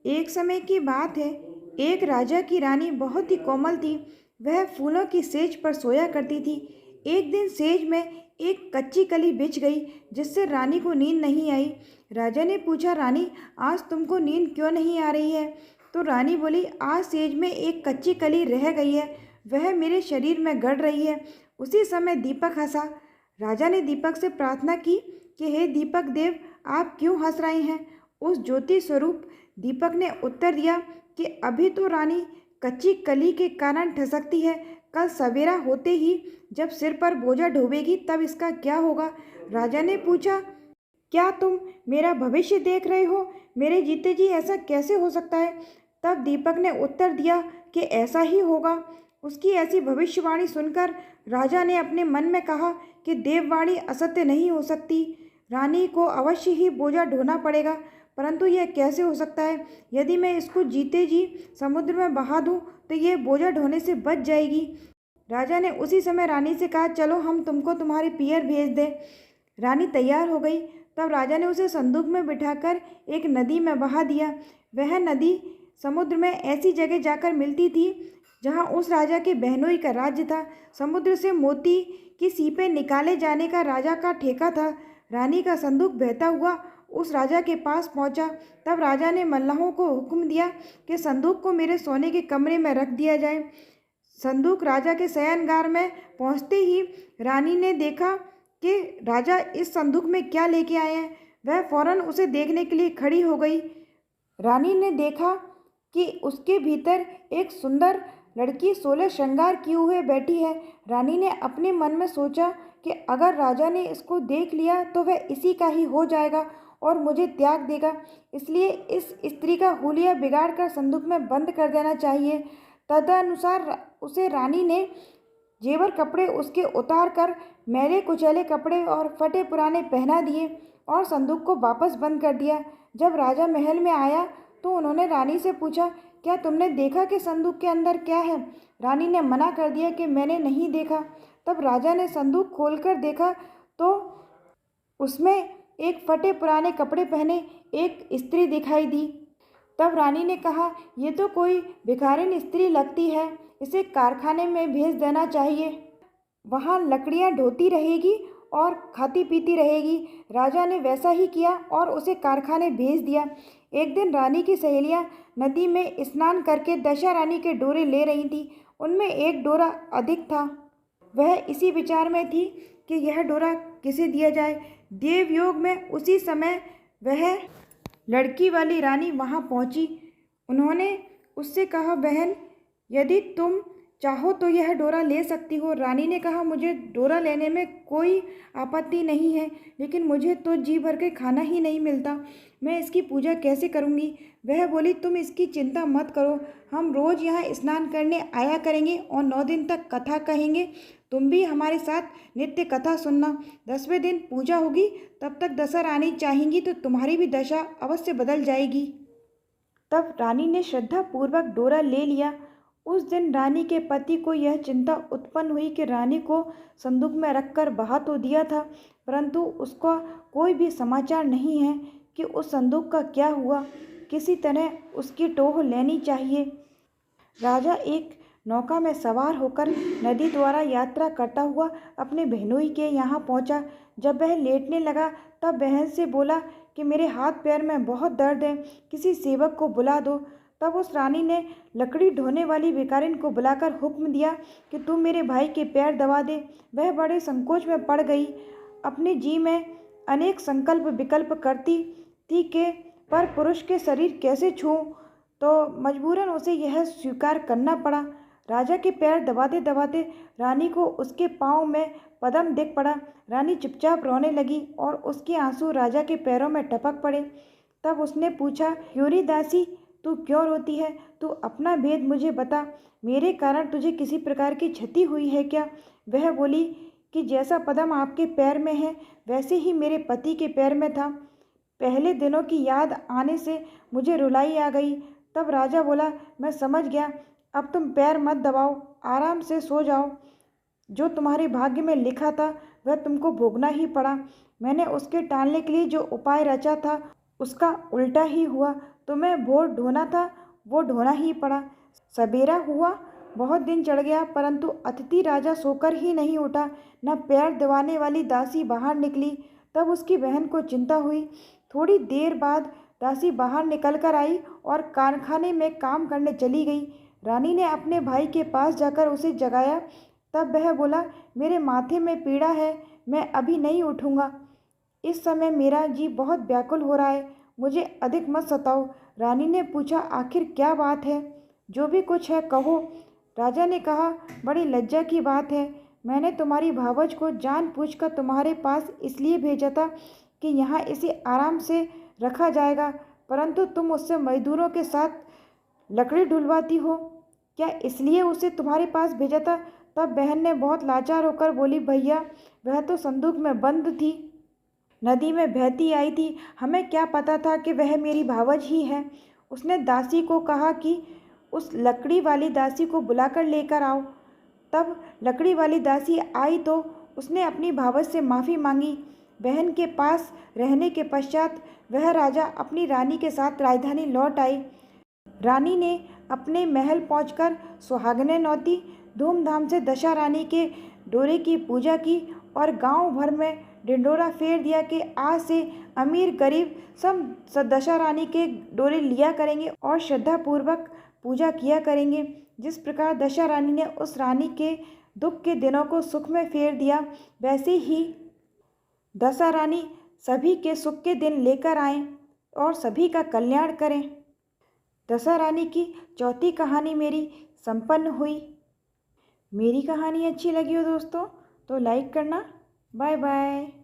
एक समय की बात है, एक राजा की रानी बहुत ही कोमल थी। वह फूलों की सेज पर सोया करती थी। एक दिन सेज में एक कच्ची कली बिछ गई, जिससे रानी को नींद नहीं आई। राजा ने पूछा, रानी, आज तुमको नींद क्यों नहीं आ रही है? तो रानी बोली, आज सेज में एक कच्ची कली रह गई है, वह मेरे शरीर में गड़ रही है। उसी समय दीपक हंसा। राजा ने दीपक से प्रार्थना की कि हे दीपक देव, आप क्यों हंस रहे हैं? उस ज्योति स्वरूप दीपक ने उत्तर दिया कि अभी तो रानी कच्ची कली के कारण ठिसकती है, कल सवेरा होते ही जब सिर पर बोझा ढोवेगी तब इसका क्या होगा? राजा ने पूछा, क्या तुम मेरा भविष्य देख रहे हो? मेरे जीते जी ऐसा कैसे हो सकता है? तब दीपक ने उत्तर दिया कि ऐसा ही होगा। उसकी ऐसी भविष्यवाणी सुनकर राजा ने अपने मन में कहा कि देववाणी असत्य नहीं हो सकती। रानी को अवश्य ही बोझा ढोना पड़ेगा, परंतु यह कैसे हो सकता है? यदि मैं इसको जीते जी समुद्र में बहा दूं तो ये बोझा ढोने से बच जाएगी। राजा ने उसी समय रानी से कहा, चलो हम तुमको तुम्हारे पियर भेज दें। रानी तैयार हो गई। तब राजा ने उसे संदूक में बिठाकर एक नदी में बहा दिया। वह नदी समुद्र में ऐसी जगह जाकर मिलती थी जहाँ उस राजा के बहनोई का राज्य था। समुद्र से मोती की सीपें निकाले जाने का राजा का ठेका था। रानी का संदूक बहता हुआ उस राजा के पास पहुंचा। तब राजा ने मल्लाहों को हुक्म दिया कि संदूक को मेरे सोने के कमरे में रख दिया जाए। संदूक राजा के शयनगार में पहुंचते ही रानी ने देखा कि राजा इस संदूक में क्या लेके आए हैं। वह फौरन उसे देखने के लिए खड़ी हो गई। रानी ने देखा कि उसके भीतर एक सुंदर लड़की 16 श्रृंगार किए हुए बैठी है। रानी ने अपने मन में सोचा कि अगर राजा ने इसको देख लिया तो वह इसी का ही हो जाएगा और मुझे त्याग देगा, इसलिए इस स्त्री का हुलिया बिगाड़ कर संदूक में बंद कर देना चाहिए। तदनुसार उसे रानी ने जेवर कपड़े उसके उतार कर मैले कुचैले कपड़े और फटे पुराने पहना दिए और संदूक को वापस बंद कर दिया। जब राजा महल में आया तो उन्होंने रानी से पूछा, क्या तुमने देखा कि संदूक के अंदर क्या है? रानी ने मना कर दिया कि मैंने नहीं देखा। तब राजा ने संदूक खोलकर देखा तो उसमें एक फटे पुराने कपड़े पहने एक स्त्री दिखाई दी। तब रानी ने कहा, ये तो कोई भिखारिन स्त्री लगती है, इसे कारखाने में भेज देना चाहिए, वहाँ लकड़ियाँ ढोती रहेगी और खाती पीती रहेगी। राजा ने वैसा ही किया और उसे कारखाने भेज दिया। एक दिन रानी की सहेलियाँ नदी में स्नान करके दशा रानी के डोरे ले रही थीं। उनमें एक डोरा अधिक था। वह इसी विचार में थी कि यह डोरा किसे दिया जाए। देवयोग में उसी समय वह लड़की वाली रानी वहाँ पहुँची। उन्होंने उससे कहा, बहन, यदि तुम चाहो तो यह डोरा ले सकती हो। रानी ने कहा, मुझे डोरा लेने में कोई आपत्ति नहीं है, लेकिन मुझे तो जी भर के खाना ही नहीं मिलता, मैं इसकी पूजा कैसे करूँगी? वह बोली, तुम इसकी चिंता मत करो, हम रोज़ यहाँ स्नान करने आया करेंगे और 9 दिन तक कथा कहेंगे। तुम भी हमारे साथ नित्य कथा सुनना। 10वें दिन पूजा होगी, तब तक दशा रानी चाहेंगी तो तुम्हारी भी दशा अवश्य बदल जाएगी। तब रानी ने श्रद्धापूर्वक डोरा ले लिया। उस दिन रानी के पति को यह चिंता उत्पन्न हुई कि रानी को संदूक में रखकर बहा तो दिया था, परंतु उसका कोई भी समाचार नहीं है कि उस संदूक का क्या हुआ। किसी तरह उसकी टोह लेनी चाहिए। राजा एक नौका में सवार होकर नदी द्वारा यात्रा करता हुआ अपने बहनोई के यहाँ पहुँचा। जब वह लेटने लगा तब बहन से बोला कि मेरे हाथ पैर में बहुत दर्द है, किसी सेवक को बुला दो। तब उस रानी ने लकड़ी ढोने वाली भिखारिन को बुलाकर हुक्म दिया कि तू मेरे भाई के पैर दबा दे। वह बड़े संकोच में पड़ गई। अपने जी में अनेक संकल्प विकल्प करती थी कि पर पुरुष के शरीर कैसे छूं, तो मजबूरन उसे यह स्वीकार करना पड़ा। राजा के पैर दबाते दबाते रानी को उसके पाँव में पद्म दिख पड़ा। रानी चुपचाप रोने लगी और उसके आंसू राजा के पैरों में टपक पड़े। तब उसने पूछा, क्योरी दासी, तू क्यों रोती है? तू अपना भेद मुझे बता, मेरे कारण तुझे किसी प्रकार की क्षति हुई है क्या? वह बोली कि जैसा पद्म आपके पैर में है वैसे ही मेरे पति के पैर में था। पहले दिनों की याद आने से मुझे रुलाई आ गई। तब राजा बोला, मैं समझ गया, अब तुम पैर मत दबाओ, आराम से सो जाओ। जो तुम्हारे भाग्य में लिखा था वह तुमको भोगना ही पड़ा। मैंने उसके टालने के लिए जो उपाय रचा था उसका उल्टा ही हुआ। तुम्हें भोर ढोना था, वो ढोना ही पड़ा। सवेरा हुआ, बहुत दिन चढ़ गया, परंतु अतिथि राजा सोकर ही नहीं उठा। न पैर दबाने वाली दासी बाहर निकली। तब उसकी बहन को चिंता हुई। थोड़ी देर बाद दासी बाहर निकल कर आई और कारखाने में काम करने चली गई। रानी ने अपने भाई के पास जाकर उसे जगाया। तब वह बोला, मेरे माथे में पीड़ा है, मैं अभी नहीं उठूँगा। इस समय मेरा जी बहुत व्याकुल हो रहा है, मुझे अधिक मत सताओ। रानी ने पूछा, आखिर क्या बात है? जो भी कुछ है कहो। राजा ने कहा, बड़ी लज्जा की बात है। मैंने तुम्हारी भावज को जानबूझकर तुम्हारे पास इसलिए भेजा था कि यहाँ इसे आराम से रखा जाएगा, परंतु तुम उससे मजदूरों के साथ लकड़ी ढुलवाती हो। क्या इसलिए उसे तुम्हारे पास भेजा था? तब बहन ने बहुत लाचार होकर बोली, भैया वह तो संदूक में बंद थी, नदी में बहती आई थी, हमें क्या पता था कि वह मेरी भावज ही है। उसने दासी को कहा कि उस लकड़ी वाली दासी को बुलाकर लेकर आओ। तब लकड़ी वाली दासी आई तो उसने अपनी भावज से माफ़ी मांगी। बहन के पास रहने के पश्चात वह राजा अपनी रानी के साथ राजधानी लौट आई। रानी ने अपने महल पहुंचकर सुहागनें नौती, धूमधाम से दशा रानी के डोरे की पूजा की और गांव भर में ढिंढोरा फेर दिया कि आज से अमीर गरीब सब दशा रानी के डोरे लिया करेंगे और श्रद्धापूर्वक पूजा किया करेंगे। जिस प्रकार दशा रानी ने उस रानी के दुख के दिनों को सुख में फेर दिया, वैसे ही दशा रानी सभी के सुख के दिन लेकर आएं और सभी का कल्याण करें। दशा रानी की चौथी कहानी मेरी संपन्न हुई। मेरी कहानी अच्छी लगी हो दोस्तों तो लाइक करना। Bye bye.